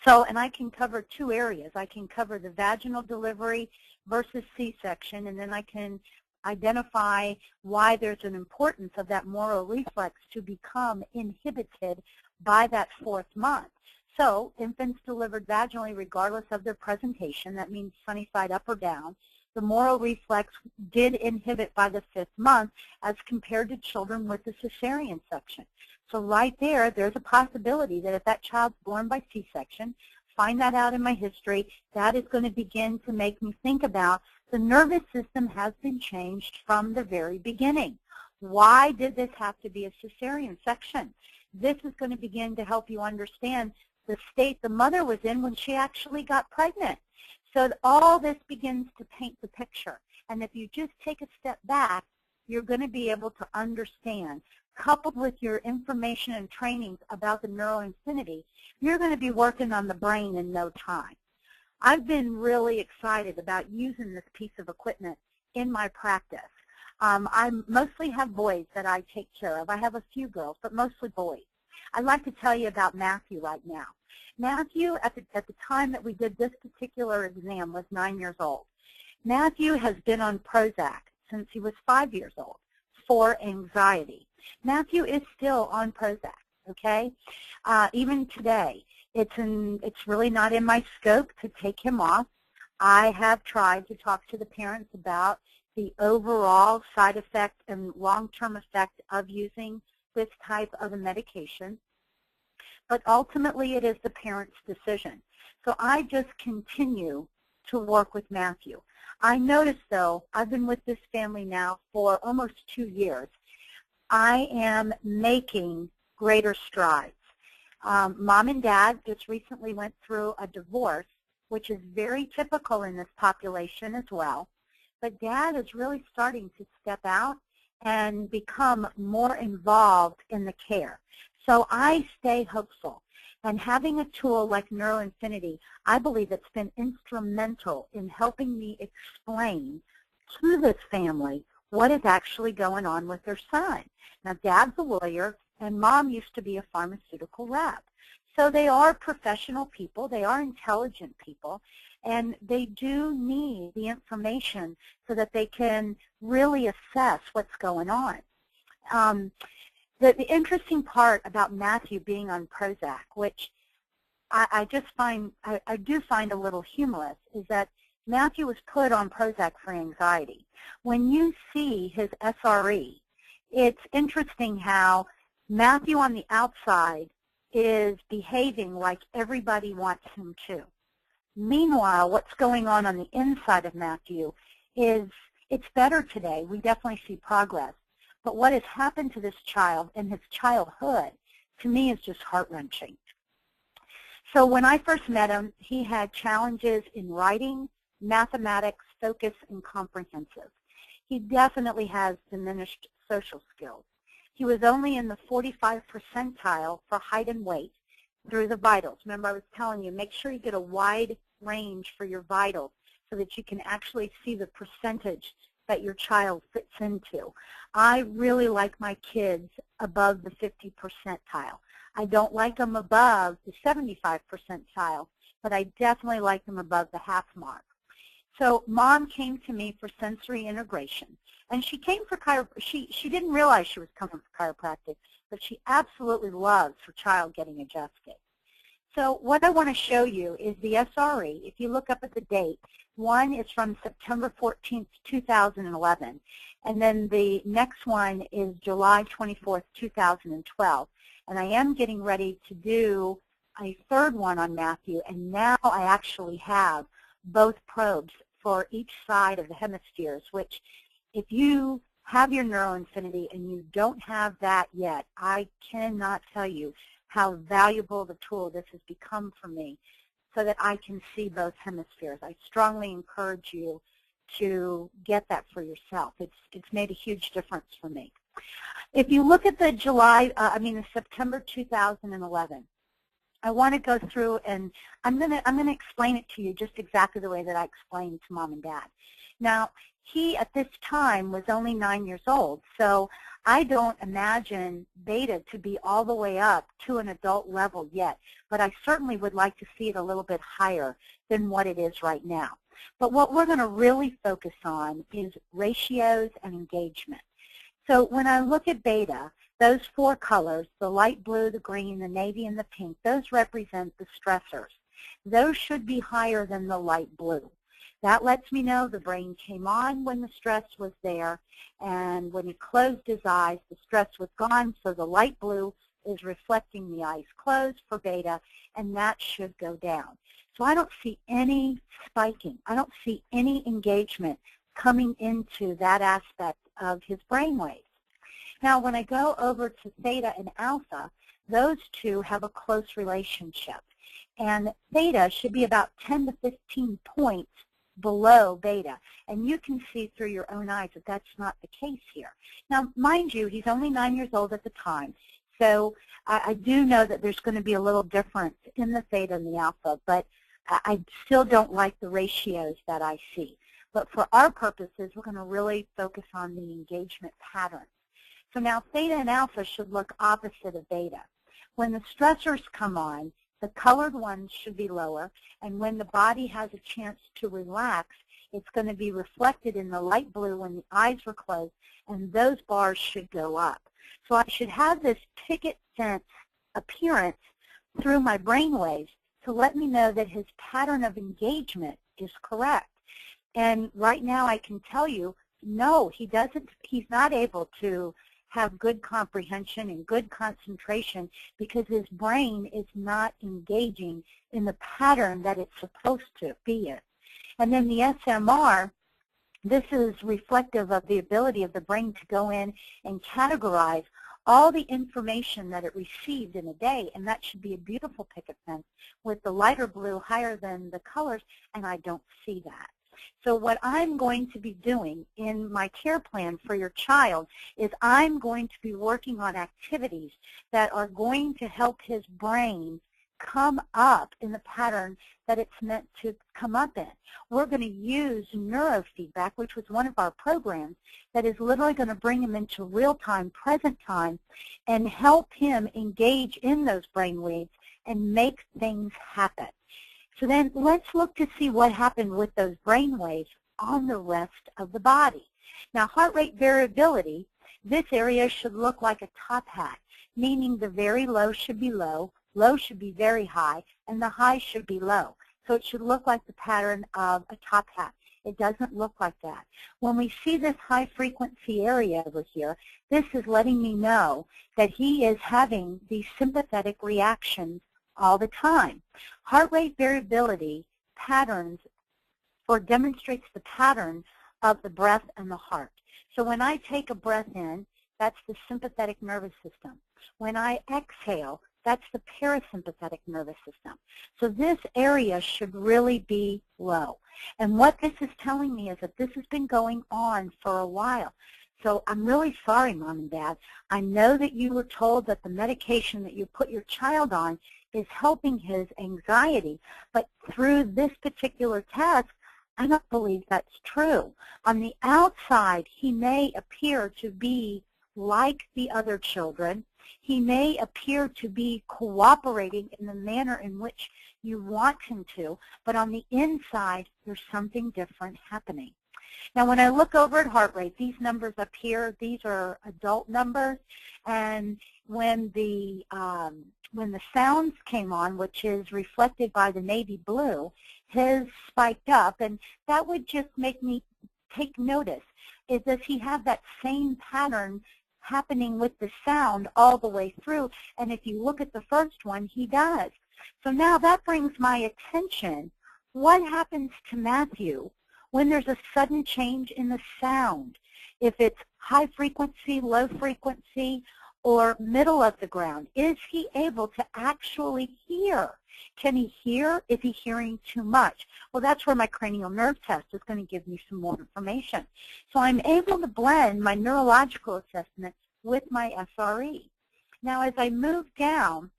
So, and I can cover 2 areas. I can cover the vaginal delivery versus C-section, and then I can identify why there's an importance of that moral reflex to become inhibited by that 4th month. So infants delivered vaginally regardless of their presentation, that means sunny side up or down, the moral reflex did inhibit by the 5th month as compared to children with the cesarean section. So right there, there's a possibility that if that child's born by C-section, find that out in my history, that is going to begin to make me think about the nervous system has been changed from the very beginning. Why did this have to be a cesarean section? This is going to begin to help you understand the state the mother was in when she actually got pregnant. So all this begins to paint the picture. And if you just take a step back, you're going to be able to understand. Coupled with your information and trainings about the NeuroInfiniti, you're going to be working on the brain in no time. I've been really excited about using this piece of equipment in my practice. I mostly have boys that I take care of. I have a few girls, but mostly boys. I'd like to tell you about Matthew right now. Matthew, at the time that we did this particular exam, was 9 years old. Matthew has been on Prozac since he was 5 years old for anxiety. Matthew is still on Prozac, okay? Even today, it's really not in my scope to take him off. I have tried to talk to the parents about the overall side effect and long-term effect of using this type of a medication, but ultimately it is the parent's decision. So I just continue to work with Matthew. I notice, though, I've been with this family now for almost 2 years. I am making greater strides. Mom and Dad just recently went through a divorce, which is very typical in this population as well. But Dad is really starting to step out and become more involved in the care. So I stay hopeful. And having a tool like NeuroInfiniti, I believe it's been instrumental in helping me explain to this family what is actually going on with their son. Now, Dad's a lawyer, and Mom used to be a pharmaceutical rep. So they are professional people, they are intelligent people, and they do need the information so that they can really assess what's going on. The interesting part about Matthew being on Prozac, which I do find a little humorous, is that Matthew was put on Prozac for anxiety. When you see his SRE, it's interesting how Matthew on the outside is behaving like everybody wants him to. Meanwhile, what's going on the inside of Matthew is it's better today. We definitely see progress. But what has happened to this child in his childhood, to me, is just heart-wrenching. So when I first met him, he had challenges in writing, mathematics, focus, and comprehensive. He definitely has diminished social skills. He was only in the 45th percentile for height and weight through the vitals. Remember, I was telling you, make sure you get a wide range for your vitals so that you can actually see the percentage that your child fits into. I really like my kids above the 50 percentile. I don't like them above the 75 percentile, but I definitely like them above the half mark. So Mom came to me for sensory integration, and she came for she didn't realize she was coming for chiropractic, but she absolutely loves her child getting adjusted. So what I want to show you is the SRE. If you look up at the date, one is from September 14th, 2011, and then the next one is July 24th, 2012. And I am getting ready to do a third one on Matthew, and now I actually have both probes for each side of the hemispheres, which if you have your NeuroInfiniti and you don't have that yet, I cannot tell you how valuable the tool this has become for me so that I can see both hemispheres. I strongly encourage you to get that for yourself. It's made a huge difference for me. If you look at the the September 2011, I want to go through and I'm gonna explain it to you just exactly the way that I explained to Mom and Dad. Now, he at this time was only 9 years old, so I don't imagine beta to be all the way up to an adult level yet, but I certainly would like to see it a little bit higher than what it is right now. But what we're going to really focus on is ratios and engagement. So when I look at beta, those four colors, the light blue, the green, the navy, and the pink, those represent the stressors. Those should be higher than the light blue. That lets me know the brain came on when the stress was there, and when he closed his eyes, the stress was gone, so the light blue is reflecting the eyes closed for beta, and that should go down. So I don't see any spiking. I don't see any engagement coming into that aspect of his brain waves. Now, when I go over to theta and alpha, those two have a close relationship, and theta should be about 10 to 15 points below beta, and you can see through your own eyes that that's not the case here. Now, mind you, he's only 9 years old at the time, so I do know that there's going to be a little difference in the theta and the alpha, but I still don't like the ratios that I see. But for our purposes, we're going to really focus on the engagement patterns. So now theta and alpha should look opposite of beta. When the stressors come on, the colored ones should be lower, and when the body has a chance to relax, it's going to be reflected in the light blue when the eyes were closed, and those bars should go up. So I should have this picket fence appearance through my brain waves to let me know that his pattern of engagement is correct. And right now I can tell you, no, he's not able to have good comprehension and good concentration because his brain is not engaging in the pattern that it's supposed to be in. And then the SMR, this is reflective of the ability of the brain to go in and categorize all the information that it received in a day, and that should be a beautiful picket fence with the lighter blue higher than the colors, and I don't see that. So what I'm going to be doing in my care plan for your child is I'm going to be working on activities that are going to help his brain come up in the pattern that it's meant to come up in. We're going to use neurofeedback, which was one of our programs, that is literally going to bring him into real-time, present time, and help him engage in those brain waves and make things happen. So then let's look to see what happened with those brain waves on the rest of the body. Now, heart rate variability, this area should look like a top hat, meaning the very low should be low, low should be very high, and the high should be low. So it should look like the pattern of a top hat. It doesn't look like that. When we see this high frequency area over here, this is letting me know that he is having these sympathetic reactions all the time. Heart rate variability patterns or demonstrates the pattern of the breath and the heart. So when I take a breath in, that's the sympathetic nervous system. When I exhale, that's the parasympathetic nervous system. So this area should really be low. And what this is telling me is that this has been going on for a while. So I'm really sorry, Mom and Dad. I know that you were told that the medication that you put your child on is helping his anxiety, but through this particular test, I don't believe that's true. On the outside, he may appear to be like the other children. He may appear to be cooperating in the manner in which you want him to, but on the inside, there's something different happening. Now, when I look over at heart rate, these numbers up here, these are adult numbers, and when the sounds came on, which is reflected by the navy blue, his spiked up, and that would just make me take notice. Does he have that same pattern happening with the sound all the way through? And if you look at the first one, he does. So now that brings my attention. What happens to Matthew when there's a sudden change in the sound? If it's high frequency, low frequency, or middle of the ground, is he able to actually hear? Can he hear? Is he hearing too much? Well, that's where my cranial nerve test is going to give me some more information. So I'm able to blend my neurological assessment with my SRE. Now, as I move down,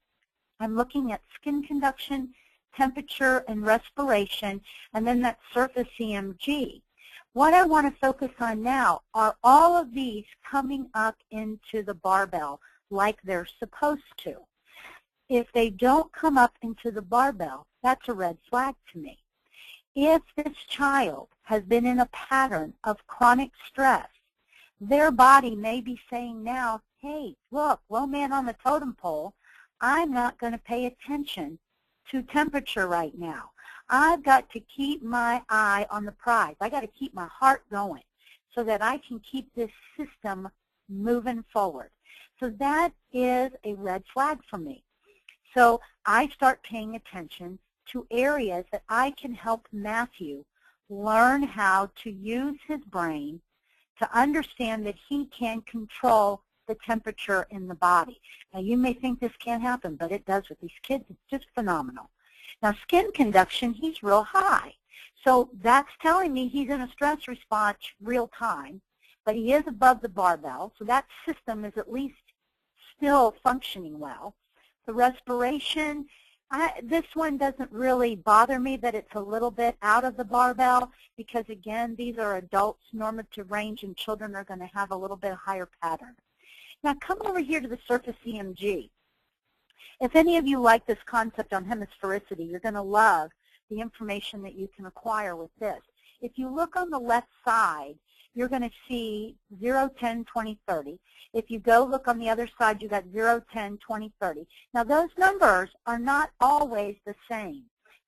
I'm looking at skin conduction, temperature, and respiration, and then that surface EMG. What I want to focus on now are all of these coming up into the barbell like they're supposed to. If they don't come up into the barbell, that's a red flag to me. If this child has been in a pattern of chronic stress, their body may be saying now, hey, look, low man on the totem pole, I'm not going to pay attention to temperature right now. I've got to keep my eye on the prize. I got to keep my heart going so that I can keep this system moving forward. So that is a red flag for me. So I start paying attention to areas that I can help Matthew learn how to use his brain to understand that he can control the temperature in the body. Now, you may think this can't happen, but it does with these kids. It's just phenomenal. Now, skin conduction, he's real high. So that's telling me he's in a stress response real time, but he is above the barbell, so that system is at least still functioning well. The respiration, this one doesn't really bother me that it's a little bit out of the barbell because, again, these are adults, normative range, and children are going to have a little bit higher pattern. Now, come over here to the surface EMG. If any of you like this concept on hemisphericity, you're going to love the information that you can acquire with this. If you look on the left side, you're going to see 0, 10, 20, 30. If you go look on the other side, you got 0, 10, 20, 30. Now, those numbers are not always the same,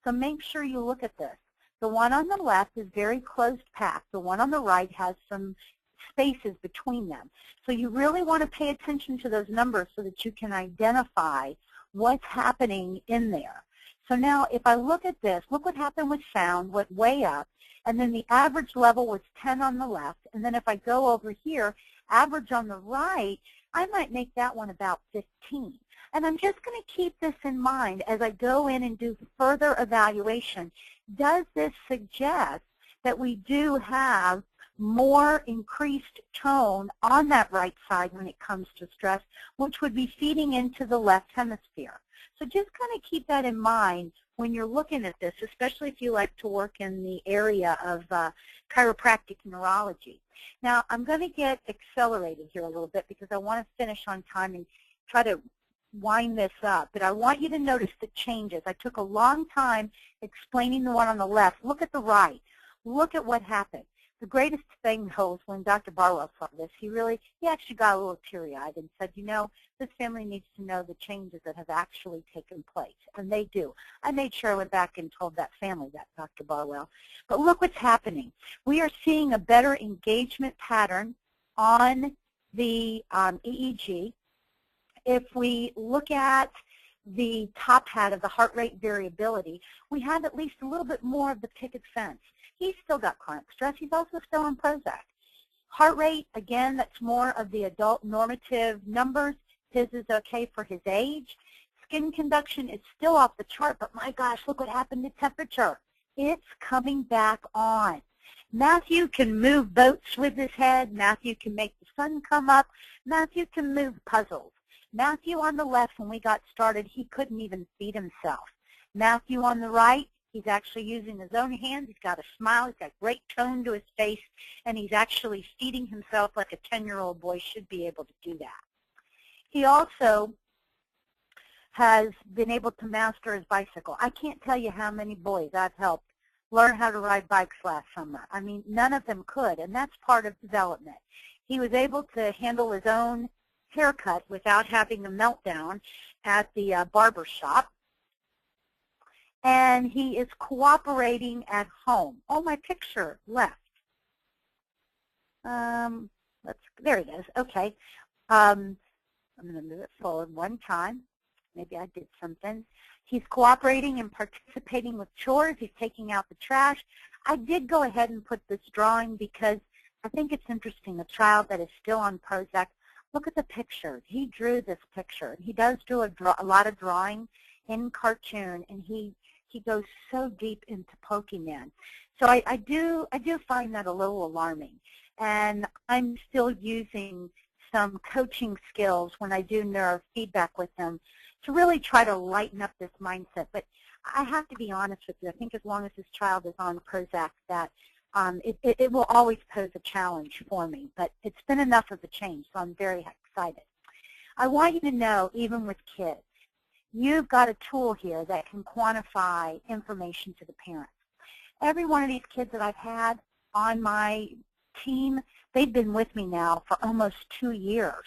so make sure you look at this. The one on the left is very closed packed. The one on the right has some spaces between them. So you really want to pay attention to those numbers so that you can identify what's happening in there. So now if I look at this, look what happened with sound, went way up, and then the average level was 10 on the left, and then if I go over here, average on the right, I might make that one about 15. And I'm just going to keep this in mind as I go in and do further evaluation. Does this suggest that we do have more increased tone on that right side when it comes to stress, which would be feeding into the left hemisphere? So just kind of keep that in mind when you're looking at this, especially if you like to work in the area of chiropractic neurology. Now, I'm going to get accelerated here a little bit because I want to finish on time and try to wind this up. But I want you to notice the changes. I took a long time explaining the one on the left. Look at the right. Look at what happened. The greatest thing, though, is when Dr. Barwell saw this, he actually got a little teary-eyed and said, you know, this family needs to know the changes that have actually taken place, and they do. I made sure I went back and told that family that, Dr. Barwell. But look what's happening. We are seeing a better engagement pattern on the EEG. If we look at the top hat of the heart rate variability, we have at least a little bit more of the picket fence. He's still got chronic stress. He's also still on Prozac. Heart rate, again, that's more of the adult normative numbers. His is okay for his age. Skin conduction is still off the chart, but my gosh, look what happened to temperature. It's coming back on. Matthew can move boats with his head. Matthew can make the son come up. Matthew can move puzzles. Matthew on the left, when we got started, he couldn't even feed himself. Matthew on the right, he's actually using his own hands. He's got a smile. He's got great tone to his face, and he's actually feeding himself like a 10-year-old boy should be able to do that. He also has been able to master his bicycle. I can't tell you how many boys I've helped learn how to ride bikes last summer. I mean, none of them could, and that's part of development. He was able to handle his own haircut without having a meltdown at the barber shop. And he is cooperating at home. Oh, my picture left. There it is. Okay. I'm going to move it forward one time. Maybe I did something. He's cooperating and participating with chores. He's taking out the trash. I did go ahead and put this drawing because I think it's interesting. A child that is still on Prozac, look at the picture. He drew this picture. He does do a lot of drawing in cartoon, and he goes so deep into Pokemon. So I do find that a little alarming. And I'm still using some coaching skills when I do neurofeedback with him to really try to lighten up this mindset. But I have to be honest with you. I think as long as this child is on Prozac, that it will always pose a challenge for me. But it's been enough of a change, so I'm very excited. I want you to know, even with kids, you've got a tool here that can quantify information to the parents. Every one of these kids that I've had on my team, they've been with me now for almost 2 years.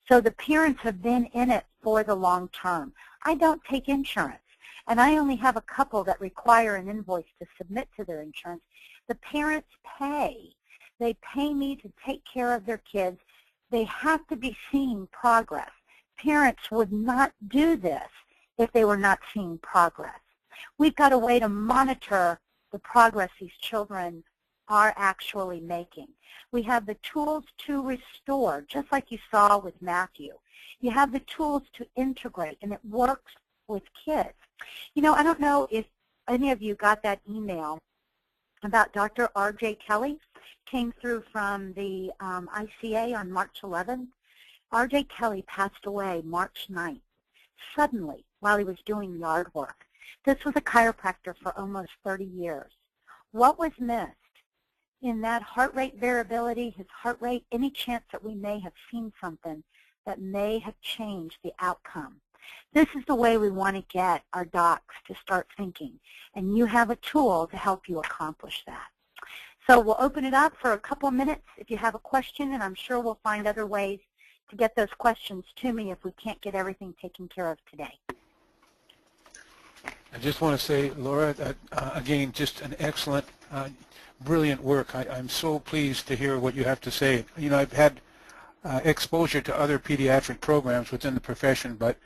So the parents have been in it for the long term. I don't take insurance, and I only have a couple that require an invoice to submit to their insurance. The parents pay. They pay me to take care of their kids. They have to be seeing progress. Parents would not do this if they were not seeing progress. We've got a way to monitor the progress these children are actually making. We have the tools to restore, just like you saw with Matthew. You have the tools to integrate, and it works with kids. You know, I don't know if any of you got that email about Dr. R.J. Kelly. Came through from the ICA on March 11th. R.J. Kelly passed away March 9th, suddenly, while he was doing yard work. This was a chiropractor for almost 30 years. What was missed? In that heart rate variability, his heart rate, any chance that we may have seen something that may have changed the outcome. This is the way we want to get our docs to start thinking, and you have a tool to help you accomplish that. So we'll open it up for a couple of minutes if you have a question, and I'm sure we'll find other ways to get those questions to me if we can't get everything taken care of today. I just want to say, Laura, again, just an excellent, brilliant work. I'm so pleased to hear what you have to say. You know, I've had exposure to other pediatric programs within the profession, but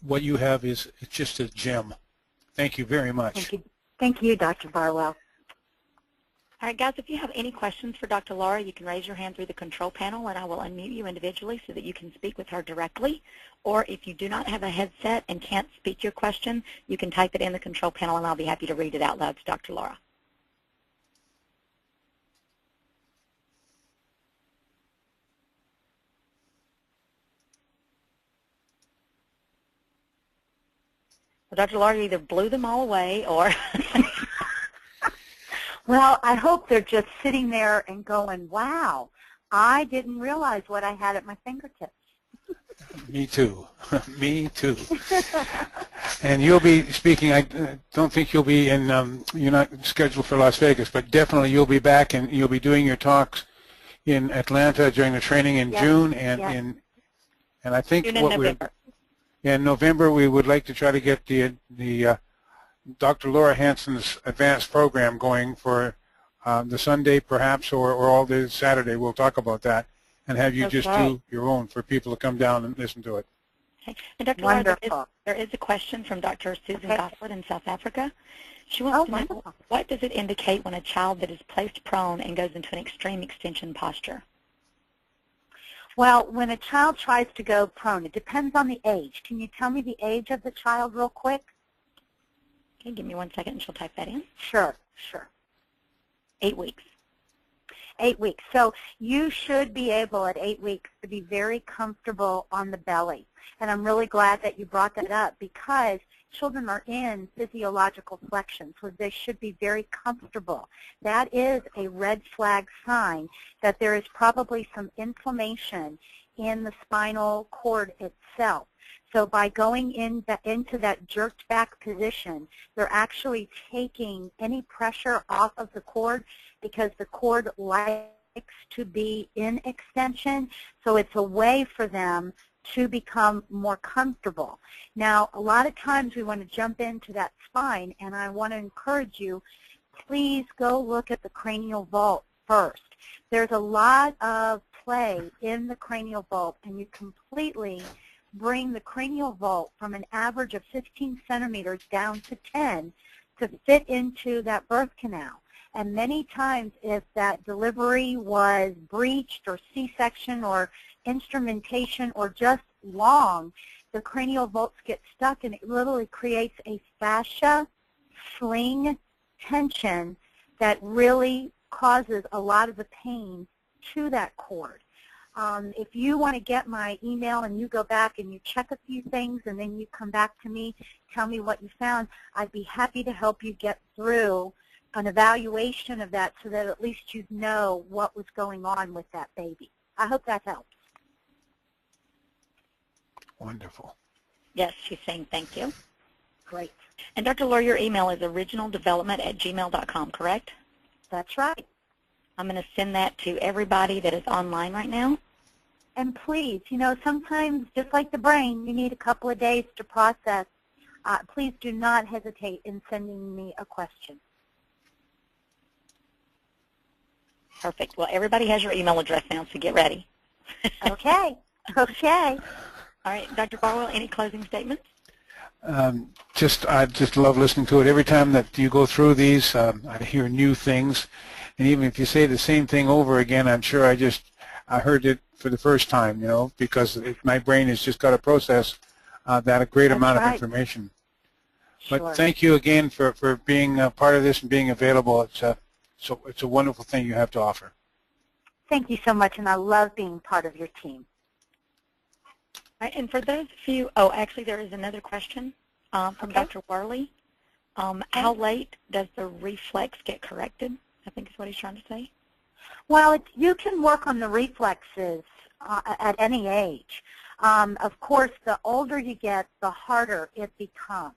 what you have is just a gem. Thank you very much. Thank you. Thank you, Dr. Barwell. All right, guys, if you have any questions for Dr. Laura, you can raise your hand through the control panel, and I will unmute you individually so that you can speak with her directly. Or if you do not have a headset and can't speak your question, you can type it in the control panel, and I'll be happy to read it out loud to Dr. Laura. Well, Dr. Laura either blew them all away or... Well, I hope they're just sitting there and going, wow, I didn't realize what I had at my fingertips. Me too. Me too. And you'll be speaking, I don't think you'll be in, you're not scheduled for Las Vegas, but definitely you'll be back and you'll be doing your talks in Atlanta during the training in June and and I think June and November. In November we would like to try to get the Dr. Laura Hanson's advanced program going for the Sunday perhaps or all the Saturday. We'll talk about that and have you just do your own for people to come down and listen to it. Okay. And Dr. Laura, there is a question from Dr. Susan Gosselin in South Africa. She wants to know, what does it indicate when a child that is placed prone and goes into an extreme extension posture? Well, when a child tries to go prone, it depends on the age. Can you tell me the age of the child real quick? Okay, give me 1 second and she'll type that in. Sure, sure. 8 weeks. 8 weeks. So you should be able at 8 weeks to be very comfortable on the belly. And I'm really glad that you brought that up, because children are in physiological flexion, so they should be very comfortable. That is a red flag sign that there is probably some inflammation in the spinal cord itself. So by going into that jerked back position, they're actually taking any pressure off of the cord, because the cord likes to be in extension, so it's a way for them to become more comfortable. Now, a lot of times we want to jump into that spine, and I want to encourage you, please go look at the cranial vault first. There's a lot of play in the cranial vault, and you completely bring the cranial vault from an average of 15 centimeters down to 10 to fit into that birth canal. And many times, if that delivery was breached or C-section or instrumentation or just long, the cranial vaults get stuck, and it literally creates a fascia sling tension that really causes a lot of the pain to that cord. If you want to get my email and you go back and you check a few things and then you come back to me, tell me what you found, I'd be happy to help you get through an evaluation of that so that at least you know what was going on with that baby. I hope that helps. Wonderful. Yes, she's saying thank you. Great. And Dr. Laura, your email is originaldevelopment@gmail.com, correct? That's right. I'm going to send that to everybody that is online right now. And please, you know, sometimes, just like the brain, you need a couple of days to process. Please do not hesitate in sending me a question. Perfect. Well, everybody has your email address now, so get ready. Okay. Okay. All right, Dr. Barwell, any closing statements? I just love listening to it. Every time that you go through these, I hear new things. And even if you say the same thing over again, I'm sure I heard it for the first time, you know, because my brain has just got to process that a great amount of information. Sure. But thank you again for being a part of this and being available. It's a wonderful thing you have to offer. Thank you so much, and I love being part of your team. All right, and for those of you, oh, actually there is another question from Dr. Worley. How late does the reflex get corrected? I think is what he's trying to say. Well, you can work on the reflexes at any age. Of course, the older you get, the harder it becomes.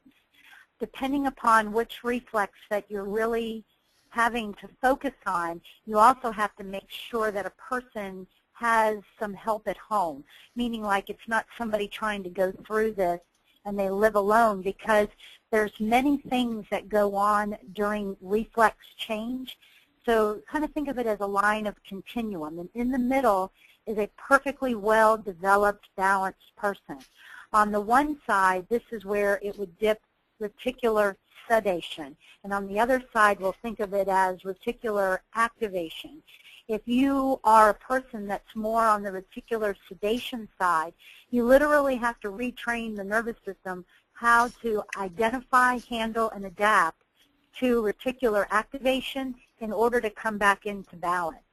Depending upon which reflex that you're really having to focus on, you also have to make sure that a person has some help at home, meaning like it's not somebody trying to go through this and they live alone, because there's many things that go on during reflex change. So kind of think of it as a line of continuum, and in the middle is a perfectly well-developed, balanced person. On the one side, this is where it would dip reticular sedation, and on the other side, we'll think of it as reticular activation. If you are a person that's more on the reticular sedation side, you literally have to retrain the nervous system how to identify, handle, and adapt to reticular activation in order to come back into balance.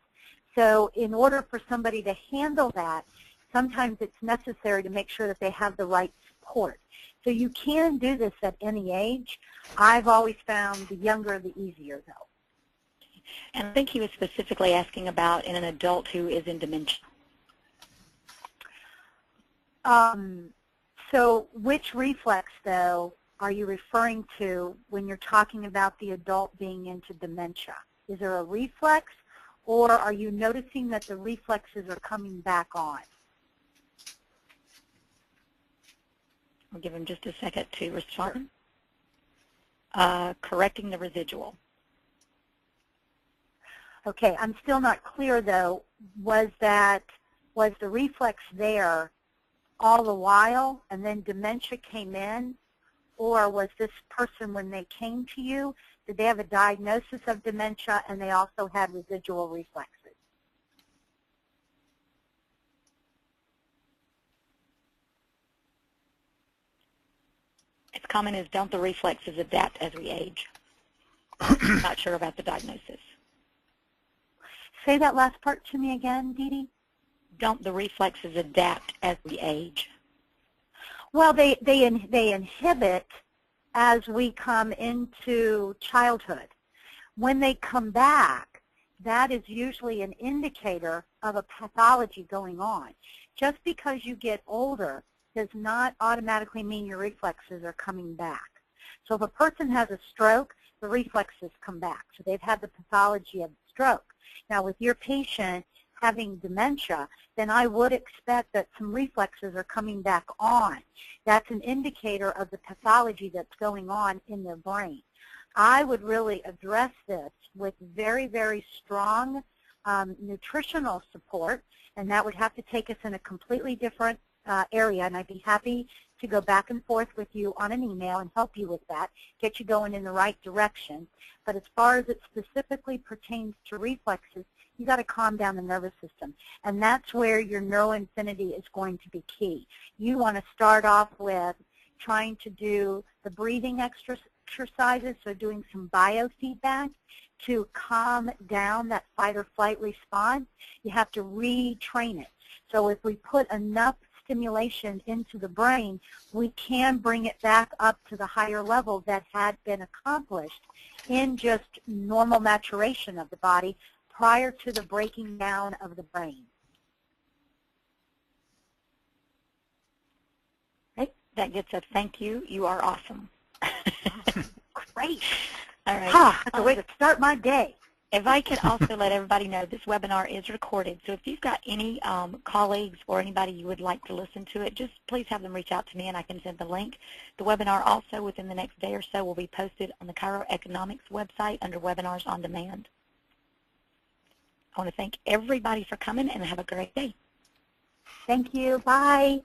So in order for somebody to handle that, sometimes it's necessary to make sure that they have the right support. So you can do this at any age. I've always found the younger the easier, though. And I think he was specifically asking about in an adult who is in dementia. So which reflex, though, are you referring to when you're talking about the adult being into dementia? Is there a reflex, or are you noticing that the reflexes are coming back on? I'll give him just a second to respond. Sure. Correcting the residual. Okay, I'm still not clear, though. Was the reflex there all the while and then dementia came in? Or was this person, when they came to you, did they have a diagnosis of dementia and they also had residual reflexes? It's common as don't the reflexes adapt as we age? Not sure about the diagnosis. Say that last part to me again, Dee Dee. Don't the reflexes adapt as we age? Well, they inhibit as we come into childhood. When they come back, that is usually an indicator of a pathology going on. Just because you get older does not automatically mean your reflexes are coming back. So if a person has a stroke, the reflexes come back. So they've had the pathology of the stroke. Now with your patient having dementia, then I would expect that some reflexes are coming back on. That's an indicator of the pathology that's going on in their brain. I would really address this with very, very strong nutritional support, and that would have to take us in a completely different area, and I'd be happy to go back and forth with you on an email and help you with that, get you going in the right direction. But as far as it specifically pertains to reflexes, you got to calm down the nervous system, and that's where your NeuroInfiniti is going to be key. You want to start off with trying to do the breathing exercises, so doing some biofeedback to calm down that fight or flight response. You have to retrain it. So if we put enough stimulation into the brain, we can bring it back up to the higher level that had been accomplished in just normal maturation of the body prior to the breaking down of the brain. Okay, that gets a thank you. You are awesome. Great. All right. That's a way to start my day. If I could also let everybody know, this webinar is recorded, so if you've got any colleagues or anybody you would like to listen to it, just please have them reach out to me and I can send the link. The webinar also within the next day or so will be posted on the Chiro Economics website under Webinars on Demand. I want to thank everybody for coming and have a great day. Thank you. Bye.